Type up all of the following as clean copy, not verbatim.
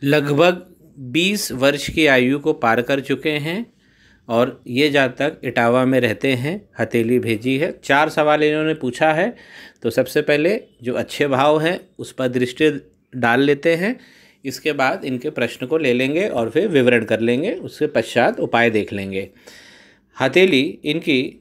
लगभग 20 वर्ष की आयु को पार कर चुके हैं और ये जातक इटावा में रहते हैं। हथेली भेजी है। 4 सवाल इन्होंने पूछा है। तो सबसे पहले जो अच्छे भाव हैं उस पर दृष्टि डाल लेते हैं। इसके बाद इनके प्रश्न को ले लेंगे और फिर विवरण कर लेंगे। उसके पश्चात उपाय देख लेंगे। हथेली इनकी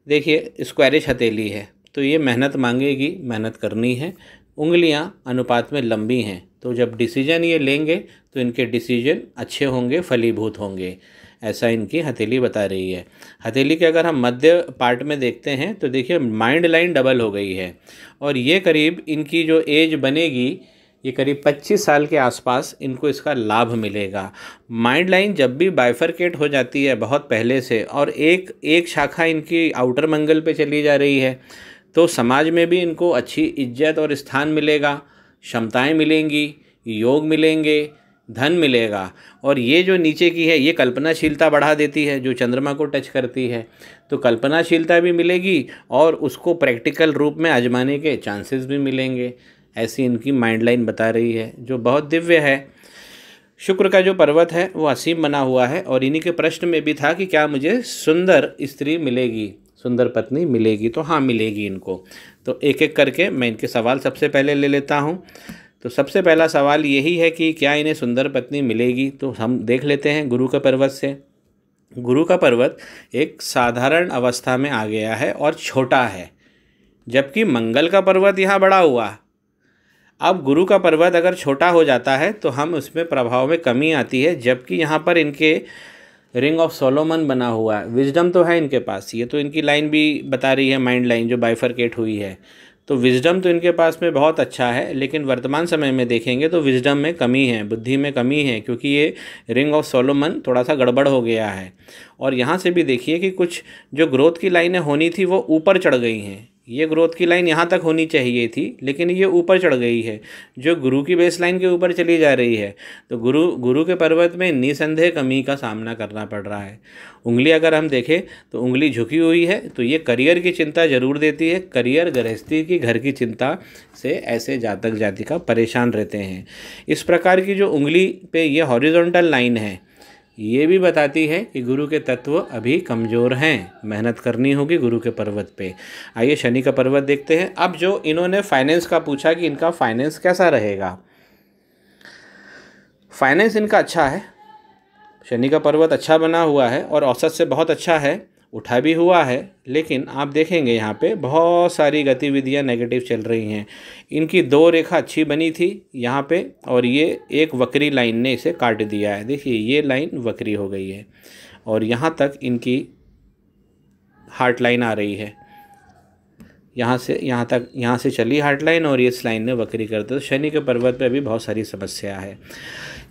देखिए स्क्वायरिश हथेली है, तो ये मेहनत मांगेगी, मेहनत करनी है। उंगलियां अनुपात में लंबी हैं, तो जब डिसीजन ये लेंगे तो इनके डिसीजन अच्छे होंगे, फलीभूत होंगे, ऐसा इनकी हथेली बता रही है। हथेली के अगर हम मध्य पार्ट में देखते हैं तो देखिए माइंड लाइन डबल हो गई है और ये करीब इनकी जो एज बनेगी ये करीब 25 साल के आसपास इनको इसका लाभ मिलेगा। माइंड लाइन जब भी बाइफरकेट हो जाती है बहुत पहले से और एक एक शाखा इनकी आउटर मंगल पे चली जा रही है तो समाज में भी इनको अच्छी इज्जत और स्थान मिलेगा, क्षमताएं मिलेंगी, योग मिलेंगे, धन मिलेगा। और ये जो नीचे की है ये कल्पनाशीलता बढ़ा देती है, जो चंद्रमा को टच करती है, तो कल्पनाशीलता भी मिलेगी और उसको प्रैक्टिकल रूप में आजमाने के चांसेस भी मिलेंगे। ऐसी इनकी माइंड लाइन बता रही है जो बहुत दिव्य है। शुक्र का जो पर्वत है वो असीम बना हुआ है और इन्हीं के प्रश्न में भी था कि क्या मुझे सुंदर स्त्री मिलेगी, सुंदर पत्नी मिलेगी। तो हाँ, मिलेगी इनको। तो एक एक करके मैं इनके सवाल सबसे पहले ले लेता हूँ। तो सबसे पहला सवाल यही है कि क्या इन्हें सुंदर पत्नी मिलेगी। तो हम देख लेते हैं गुरु का पर्वत से। गुरु का पर्वत एक साधारण अवस्था में आ गया है और छोटा है, जबकि मंगल का पर्वत यहाँ बड़ा हुआ। अब गुरु का पर्वत अगर छोटा हो जाता है तो हम उसमें प्रभाव में कमी आती है, जबकि यहाँ पर इनके रिंग ऑफ सोलोमन बना हुआ है। विजडम तो है इनके पास, ये तो इनकी लाइन भी बता रही है, माइंड लाइन जो बाइफरकेट हुई है। तो विजडम तो इनके पास में बहुत अच्छा है, लेकिन वर्तमान समय में देखेंगे तो विजडम में कमी है, बुद्धि में कमी है, क्योंकि ये रिंग ऑफ सोलोमन थोड़ा सा गड़बड़ हो गया है। और यहाँ से भी देखिए कि कुछ जो ग्रोथ की लाइनें होनी थी वो ऊपर चढ़ गई हैं। ये ग्रोथ की लाइन यहाँ तक होनी चाहिए थी, लेकिन ये ऊपर चढ़ गई है, जो गुरु की बेस लाइन के ऊपर चली जा रही है। तो गुरु के पर्वत में निसंदेह कमी का सामना करना पड़ रहा है। उंगली अगर हम देखें तो उंगली झुकी हुई है, तो ये करियर की चिंता जरूर देती है। करियर, गृहस्थी की, घर की चिंता से ऐसे जातक जातिका परेशान रहते हैं। इस प्रकार की जो उंगली पे ये हॉरिजॉन्टल लाइन है ये भी बताती है कि गुरु के तत्व अभी कमज़ोर हैं, मेहनत करनी होगी गुरु के पर्वत पे। आइए शनि का पर्वत देखते हैं। अब जो इन्होंने फाइनेंस का पूछा कि इनका फाइनेंस कैसा रहेगा। फाइनेंस इनका अच्छा है, शनि का पर्वत अच्छा बना हुआ है और औसत से बहुत अच्छा है, उठा भी हुआ है। लेकिन आप देखेंगे यहाँ पे बहुत सारी गतिविधियाँ नेगेटिव चल रही हैं। इनकी 2 रेखा अच्छी बनी थी यहाँ पे और ये एक वक्री लाइन ने इसे काट दिया है। देखिए ये लाइन वक्री हो गई है और यहाँ तक इनकी हार्ट लाइन आ रही है, यहाँ से यहाँ तक, यहाँ से चली हार्ट लाइन और इस लाइन ने वक्री कर दिया। तो शनि के पर्वत पे भी बहुत सारी समस्या है।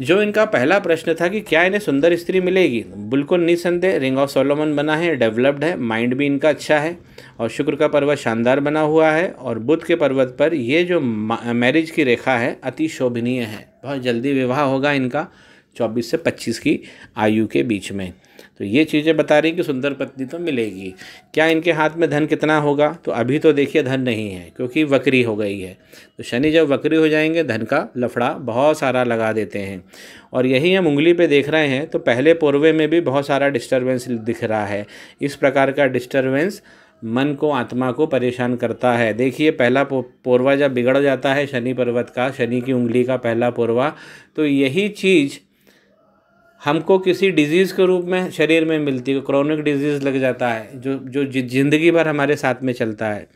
जो इनका पहला प्रश्न था कि क्या इन्हें सुंदर स्त्री मिलेगी, बिल्कुल निसंदेह रिंग ऑफ सोलोमन बना है, डेवलप्ड है, माइंड भी इनका अच्छा है और शुक्र का पर्वत शानदार बना हुआ है। और बुध के पर्वत पर ये जो मैरिज की रेखा है अति शोभनीय है। बहुत जल्दी विवाह होगा इनका 24 से 25 की आयु के बीच में। तो ये चीज़ें बता रही कि सुंदर पत्नी तो मिलेगी। क्या इनके हाथ में धन कितना होगा, तो अभी तो देखिए धन नहीं है क्योंकि वक्री हो गई है। तो शनि जब वक्री हो जाएंगे धन का लफड़ा बहुत सारा लगा देते हैं। और यही हम उंगली पे देख रहे हैं तो पहले पूर्वे में भी बहुत सारा डिस्टर्बेंस दिख रहा है। इस प्रकार का डिस्टर्बेंस मन को, आत्मा को परेशान करता है। देखिए पहला पोरवा जब बिगड़ जाता है शनि पर्वत का, शनि की उंगली का पहला पोरवा, तो यही चीज़ हमको किसी डिजीज़ के रूप में शरीर में मिलती है। क्रोनिक डिजीज़ लग जाता है जो जो ज़िंदगी भर हमारे साथ में चलता है।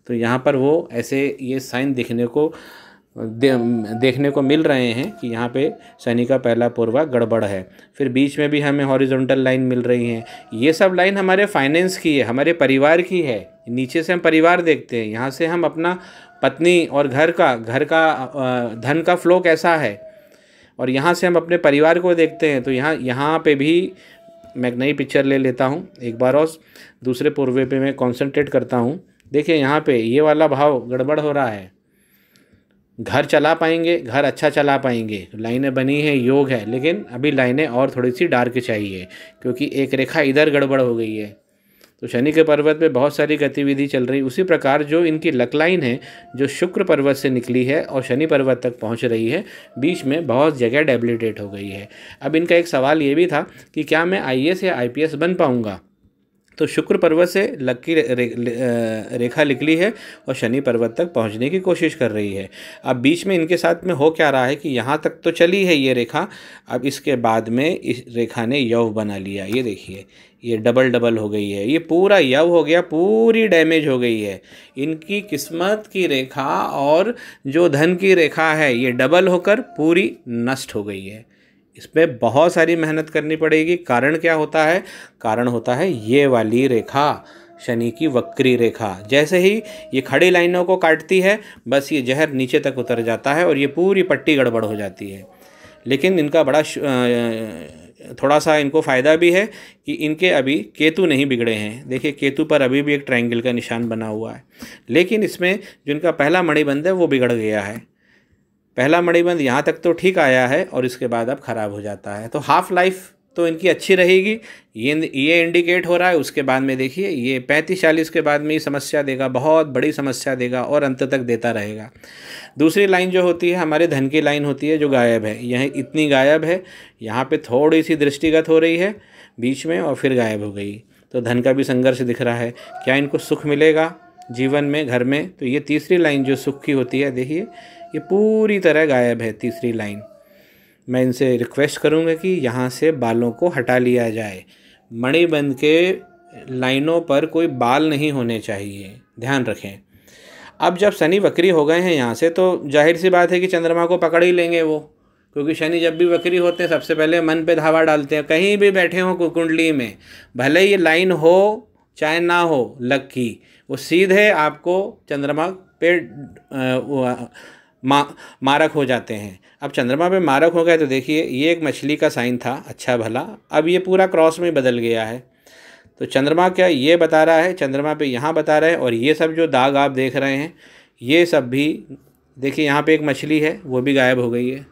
तो यहाँ पर वो ऐसे ये साइन देखने को मिल रहे हैं कि यहाँ पे शनि का पहला पूर्वा गड़बड़ है। फिर बीच में भी हमें हॉरिजॉन्टल लाइन मिल रही हैं। ये सब लाइन हमारे फाइनेंस की है, हमारे परिवार की है। नीचे से हम परिवार देखते हैं, यहाँ से हम अपना पत्नी और घर का धन का फ्लो कैसा है, और यहाँ से हम अपने परिवार को देखते हैं। तो यहाँ पे भी मैं एक नई पिक्चर ले लेता हूँ एक बार और दूसरे पूर्वे पे मैं कंसंट्रेट करता हूँ। देखिए यहाँ पे ये वाला भाव गड़बड़ हो रहा है। घर चला पाएंगे, घर अच्छा चला पाएंगे, लाइनें बनी है, योग है, लेकिन अभी लाइनें और थोड़ी सी डार्क चाहिए क्योंकि एक रेखा इधर गड़बड़ हो गई है। तो शनि के पर्वत पे बहुत सारी गतिविधि चल रही। उसी प्रकार जो इनकी लक लाइन है जो शुक्र पर्वत से निकली है और शनि पर्वत तक पहुंच रही है, बीच में बहुत जगह डेबिलिटेट हो गई है। अब इनका एक सवाल ये भी था कि क्या मैं आईएएस या आईपीएस बन पाऊंगा। तो शुक्र पर्वत से लक की रेखा निकली है और शनि पर्वत तक पहुंचने की कोशिश कर रही है। अब बीच में इनके साथ में हो क्या रहा है कि यहाँ तक तो चली है ये रेखा, अब इसके बाद में इस रेखा ने यव बना लिया। ये देखिए, ये डबल डबल हो गई है, ये पूरा यव हो गया, पूरी डैमेज हो गई है। इनकी किस्मत की रेखा और जो धन की रेखा है ये डबल होकर पूरी नष्ट हो गई है। इसमें बहुत सारी मेहनत करनी पड़ेगी। कारण क्या होता है? कारण होता है ये वाली रेखा, शनि की वक्री रेखा। जैसे ही ये खड़ी लाइनों को काटती है, बस ये जहर नीचे तक उतर जाता है और ये पूरी पट्टी गड़बड़ हो जाती है। लेकिन इनका बड़ा थोड़ा सा इनको फ़ायदा भी है कि इनके अभी केतु नहीं बिगड़े हैं। देखिए, केतु पर अभी भी एक ट्रायंगल का निशान बना हुआ है, लेकिन इसमें जो इनका पहला मणिबंध है वो बिगड़ गया है। पहला मणिबंध यहाँ तक तो ठीक आया है और इसके बाद अब ख़राब हो जाता है। तो हाफ लाइफ तो इनकी अच्छी रहेगी, ये इंडिकेट हो रहा है। उसके बाद में देखिए, ये 35-40 के बाद में ही समस्या देगा, बहुत बड़ी समस्या देगा और अंत तक देता रहेगा। दूसरी लाइन जो होती है हमारे धन की लाइन होती है जो गायब है। यह इतनी गायब है, यहाँ पे थोड़ी सी दृष्टिगत हो रही है बीच में और फिर गायब हो गई। तो धन का भी संघर्ष दिख रहा है। क्या इनको सुख मिलेगा जीवन में, घर में? तो ये तीसरी लाइन जो सुख की होती है, देखिए ये पूरी तरह गायब है तीसरी लाइन। मैं इनसे रिक्वेस्ट करूँगा कि यहाँ से बालों को हटा लिया जाए। मणिबंध के लाइनों पर कोई बाल नहीं होने चाहिए, ध्यान रखें। अब जब शनि वक्री हो गए हैं यहाँ से, तो जाहिर सी बात है कि चंद्रमा को पकड़ ही लेंगे वो, क्योंकि शनि जब भी वक्री होते हैं सबसे पहले मन पे धावा डालते हैं। कहीं भी बैठे हों कुंडली में, भले ये लाइन हो चाहे ना हो लक की, वो सीधे आपको चंद्रमा पे मारक हो जाते हैं। अब चंद्रमा पे मारक हो गए तो देखिए, ये एक मछली का साइन था अच्छा भला, अब ये पूरा क्रॉस में बदल गया है। तो चंद्रमा क्या ये बता रहा है, चंद्रमा पे यहाँ बता रहा है। और ये सब जो दाग आप देख रहे हैं ये सब भी देखिए, यहाँ पे एक मछली है वो भी गायब हो गई है।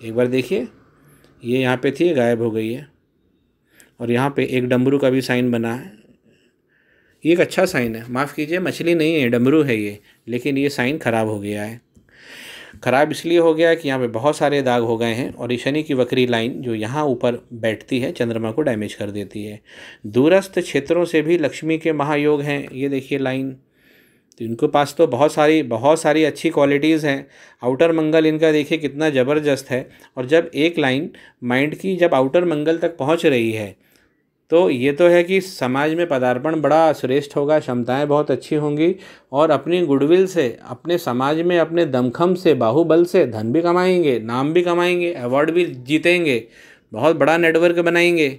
एक बार देखिए, ये यहाँ पे थी, गायब हो गई है। और यहाँ पे एक डमरू का भी साइन बना है। ये एक अच्छा साइन है, माफ़ कीजिए मछली नहीं है, डमरू है ये, लेकिन ये साइन ख़राब हो गया है। ख़राब इसलिए हो गया कि यहाँ पे बहुत सारे दाग हो गए हैं और शनि की वक्री लाइन जो यहाँ ऊपर बैठती है चंद्रमा को डैमेज कर देती है। दूरस्थ क्षेत्रों से भी लक्ष्मी के महायोग हैं, ये देखिए लाइन। तो इनके पास तो बहुत सारी अच्छी क्वालिटीज़ हैं। आउटर मंगल इनका देखिए कितना ज़बरदस्त है। और जब एक लाइन माइंड की जब आउटर मंगल तक पहुँच रही है, तो ये तो है कि समाज में पदार्पण बड़ा श्रेष्ठ होगा, क्षमताएं बहुत अच्छी होंगी और अपनी गुडविल से, अपने समाज में अपने दमखम से, बाहुबल से धन भी कमाएंगे, नाम भी कमाएंगे, अवार्ड भी जीतेंगे, बहुत बड़ा नेटवर्क बनाएंगे।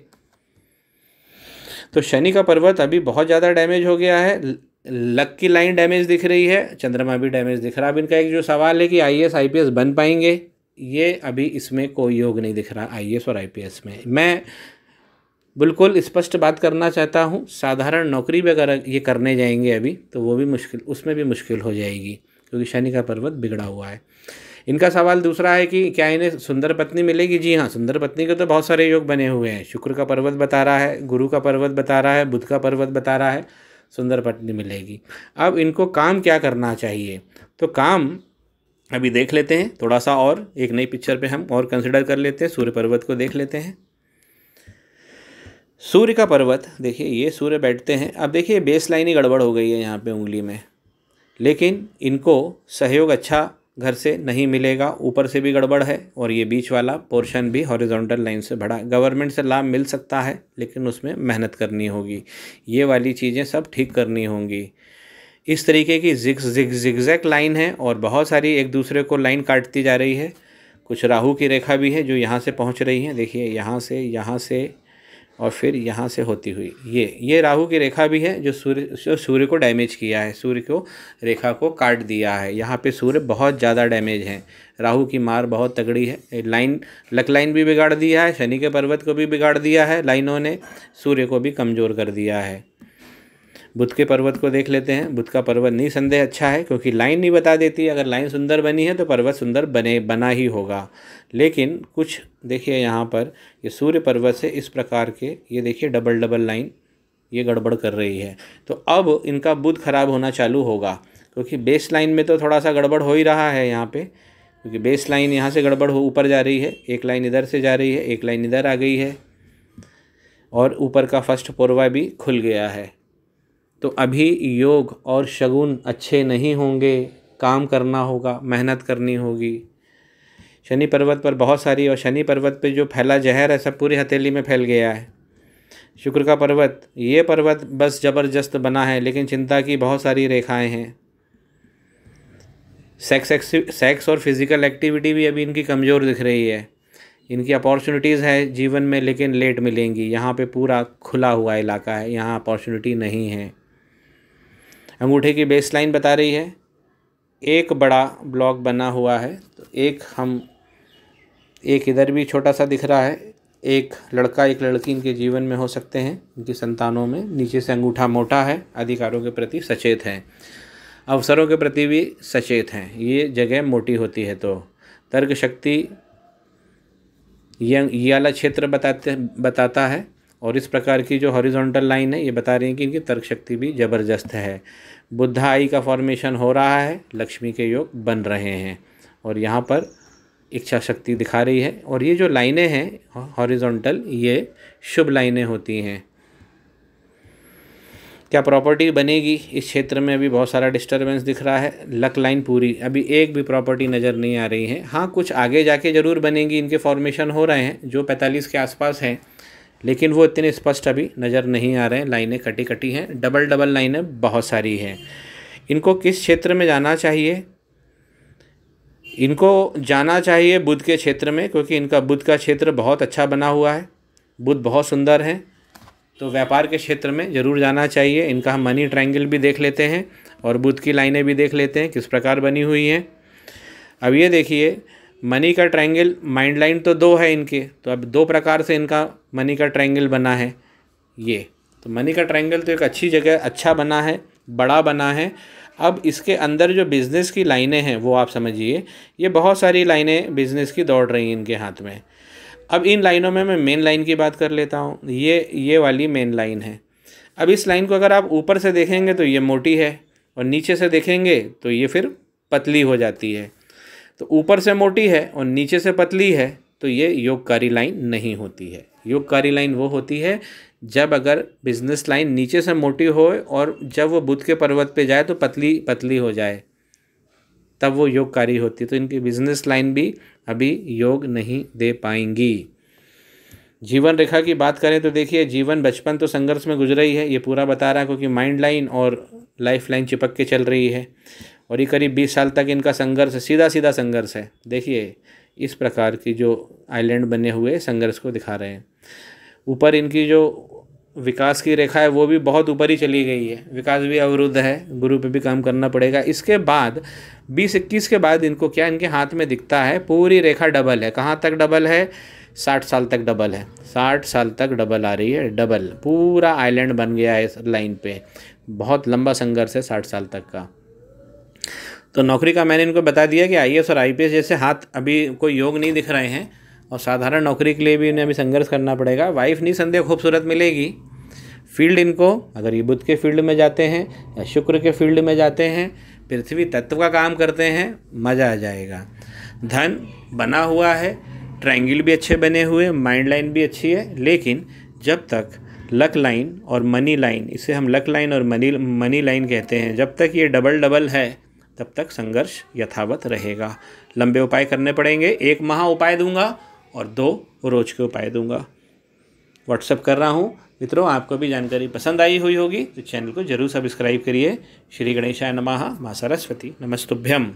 तो शनि का पर्वत अभी बहुत ज़्यादा डैमेज हो गया है। लक की लाइन डैमेज दिख रही है, चंद्रमा भी डैमेज दिख रहा है। अब इनका एक जो सवाल है कि आईएएस आईपीएस बन पाएंगे, ये अभी इसमें कोई योग नहीं दिख रहा आईएएस और आईपीएस में। मैं बिल्कुल स्पष्ट बात करना चाहता हूँ, साधारण नौकरी भी अगर ये करने जाएंगे अभी तो वो भी मुश्किल, उसमें भी मुश्किल हो जाएगी, क्योंकि शनि का पर्वत बिगड़ा हुआ है। इनका सवाल दूसरा है कि क्या इन्हें सुंदर पत्नी मिलेगी? जी हाँ, सुंदर पत्नी के तो बहुत सारे योग बने हुए हैं। शुक्र का पर्वत बता रहा है, गुरु का पर्वत बता रहा है, बुध का पर्वत बता रहा है, सुंदर पत्नी मिलेगी। अब इनको काम क्या करना चाहिए? तो काम अभी देख लेते हैं थोड़ा सा, और एक नई पिक्चर पे हम और कंसिडर कर लेते हैं। सूर्य पर्वत को देख लेते हैं। सूर्य का पर्वत देखिए, ये सूर्य बैठते हैं। अब देखिए बेस लाइन ही गड़बड़ हो गई है यहाँ पे उंगली में, लेकिन इनको सहयोग अच्छा घर से नहीं मिलेगा, ऊपर से भी गड़बड़ है और ये बीच वाला पोर्शन भी हॉरिजॉन्टल लाइन से बढ़ा। गवर्नमेंट से लाभ मिल सकता है, लेकिन उसमें मेहनत करनी होगी, ये वाली चीज़ें सब ठीक करनी होंगी। इस तरीके की जिगजैग लाइन है और बहुत सारी एक दूसरे को लाइन काटती जा रही है। कुछ राहु की रेखा भी है जो यहाँ से पहुँच रही है, देखिए यहाँ से और फिर यहाँ से होती हुई ये राहु की रेखा भी है जो सूर्य को डैमेज किया है, सूर्य को रेखा को काट दिया है। यहाँ पे सूर्य बहुत ज़्यादा डैमेज है, राहु की मार बहुत तगड़ी है। लाइन लक लाइन भी बिगाड़ दिया है, शनि के पर्वत को भी बिगाड़ दिया है लाइनों ने, सूर्य को भी कमज़ोर कर दिया है। बुध के पर्वत को देख लेते हैं। बुध का पर्वत निसंदेह अच्छा है, क्योंकि लाइन नहीं बता देती। अगर लाइन सुंदर बनी है तो पर्वत सुंदर बना ही होगा। लेकिन कुछ देखिए यहाँ पर ये सूर्य पर्वत से इस प्रकार के, ये देखिए डबल लाइन ये गड़बड़ कर रही है। तो अब इनका बुध खराब होना चालू होगा, क्योंकि बेस लाइन में तो थोड़ा सा गड़बड़ हो ही रहा है यहाँ पे, क्योंकि बेस लाइन यहाँ से गड़बड़ हो ऊपर जा रही है, एक लाइन इधर से जा रही है, एक लाइन इधर आ गई है, और ऊपर का फर्स्ट पोरवा भी खुल गया है। तो अभी योग और शगुन अच्छे नहीं होंगे, काम करना होगा, मेहनत करनी होगी। शनि पर्वत पर बहुत सारी, और शनि पर्वत पे जो फैला जहर है सब पूरी हथेली में फैल गया है। शुक्र का पर्वत, ये पर्वत बस ज़बरदस्त बना है, लेकिन चिंता की बहुत सारी रेखाएं हैं। सेक्स और फिज़िकल एक्टिविटी भी अभी इनकी कमज़ोर दिख रही है। इनकी अपॉर्चुनिटीज़ है जीवन में, लेकिन लेट मिलेंगी। यहाँ पे पूरा खुला हुआ इलाका है, यहाँ अपॉर्चुनिटी नहीं है। अंगूठे की बेस लाइन बता रही है एक बड़ा ब्लॉक बना हुआ है, तो एक इधर भी छोटा सा दिख रहा है। एक लड़का एक लड़की इनके जीवन में हो सकते हैं, इनकी संतानों में। नीचे से अंगूठा मोटा है, अधिकारों के प्रति सचेत हैं, अवसरों के प्रति भी सचेत हैं। ये जगह मोटी होती है तो तर्क शक्ति ये वाला क्षेत्र बताता है। और इस प्रकार की जो हॉरिजॉन्टल लाइन है ये बता रही है कि इनकी तर्क शक्ति भी ज़बरदस्त है। बुद्धा आई का फॉर्मेशन हो रहा है, लक्ष्मी के योग बन रहे हैं, और यहाँ पर इच्छा शक्ति दिखा रही है। और ये जो लाइनें हैं हॉरिजॉन्टल, ये शुभ लाइनें होती हैं। क्या प्रॉपर्टी बनेगी इस क्षेत्र में? अभी बहुत सारा डिस्टर्बेंस दिख रहा है। लक लाइन पूरी, अभी एक भी प्रॉपर्टी नज़र नहीं आ रही है। हाँ, कुछ आगे जाके ज़रूर बनेगी, इनके फॉर्मेशन हो रहे हैं जो 45 के आसपास हैं, लेकिन वो इतने स्पष्ट अभी नज़र नहीं आ रहे हैं। लाइनें कटी कटी हैं, डबल लाइनें बहुत सारी हैं। इनको किस क्षेत्र में जाना चाहिए? इनको जाना चाहिए बुध के क्षेत्र में, क्योंकि इनका बुध का क्षेत्र बहुत अच्छा बना हुआ है, बुध बहुत सुंदर है। तो व्यापार के क्षेत्र में ज़रूर जाना चाहिए। इनका हम मनी ट्रायंगल भी देख लेते हैं और बुध की लाइनें भी देख लेते हैं किस प्रकार बनी हुई हैं। अब ये देखिए, मनी का ट्रायंगल, माइंड लाइन तो 2 है इनके, तो अब 2 प्रकार से इनका मनी का ट्रायंगल बना है। ये तो मनी का ट्रायंगल तो एक अच्छी जगह अच्छा बना है, बड़ा बना है। अब इसके अंदर जो बिज़नेस की लाइनें हैं वो आप समझिए, ये बहुत सारी लाइनें बिज़नेस की दौड़ रही हैं इनके हाथ में। अब इन लाइनों में मैं मेन लाइन की बात कर लेता हूँ। ये वाली मेन लाइन है। अब इस लाइन को अगर आप ऊपर से देखेंगे तो ये मोटी है, और नीचे से देखेंगे तो ये फिर पतली हो जाती है। तो ऊपर से मोटी है और नीचे से पतली है, तो ये योगकारी लाइन नहीं होती है। योगकारी लाइन वो होती है जब अगर बिजनेस लाइन नीचे से मोटी हो और जब वो बुध के पर्वत पे जाए तो पतली पतली हो जाए, तब वो योगकारी होती है। तो इनकी बिजनेस लाइन भी अभी योग नहीं दे पाएंगी। जीवन रेखा की बात करें तो देखिए, जीवन बचपन तो संघर्ष में गुजरा ही है, ये पूरा बता रहा है, क्योंकि माइंड लाइन और लाइफ लाइन चिपक के चल रही है। और ये करीब 20 साल तक इनका संघर्ष, सीधा संघर्ष है। देखिए इस प्रकार की जो आइलैंड बने हुए संघर्ष को दिखा रहे हैं। ऊपर इनकी जो विकास की रेखा है वो भी बहुत ऊपर ही चली गई है, विकास भी अवरुद्ध है, गुरु पे भी काम करना पड़ेगा। इसके बाद 20-21 के बाद इनको क्या, इनके हाथ में दिखता है पूरी रेखा डबल है। कहाँ तक डबल है? 60 साल तक डबल है, 60 साल तक डबल आ रही है, डबल पूरा आइलैंड बन गया है इस लाइन पे। बहुत लंबा संघर्ष है 60 साल तक का। तो नौकरी का मैंने इनको बता दिया कि IAS और IPS जैसे हाथ अभी कोई योग नहीं दिख रहे हैं, और साधारण नौकरी के लिए भी इन्हें अभी संघर्ष करना पड़ेगा। वाइफ निसंदेह खूबसूरत मिलेगी। फील्ड इनको, अगर ये बुध के फील्ड में जाते हैं या शुक्र के फील्ड में जाते हैं, पृथ्वी तत्व का काम करते हैं, मज़ा आ जाएगा। धन बना हुआ है, ट्रायंगल भी अच्छे बने हुए, माइंड लाइन भी अच्छी है, लेकिन जब तक लक लाइन और मनी लाइन, इसे हम लक लाइन और मनी लाइन कहते हैं, जब तक ये डबल है तब तक संघर्ष यथावत रहेगा। लंबे उपाय करने पड़ेंगे। 1 माह उपाय दूंगा और 2 रोज के उपाय दूंगा। व्हाट्सएप कर रहा हूँ। मित्रों, आपको भी जानकारी पसंद आई हुई होगी तो चैनल को जरूर सब्सक्राइब करिए। श्री गणेशाय नमः। मां सरस्वती नमस्तुभ्यम।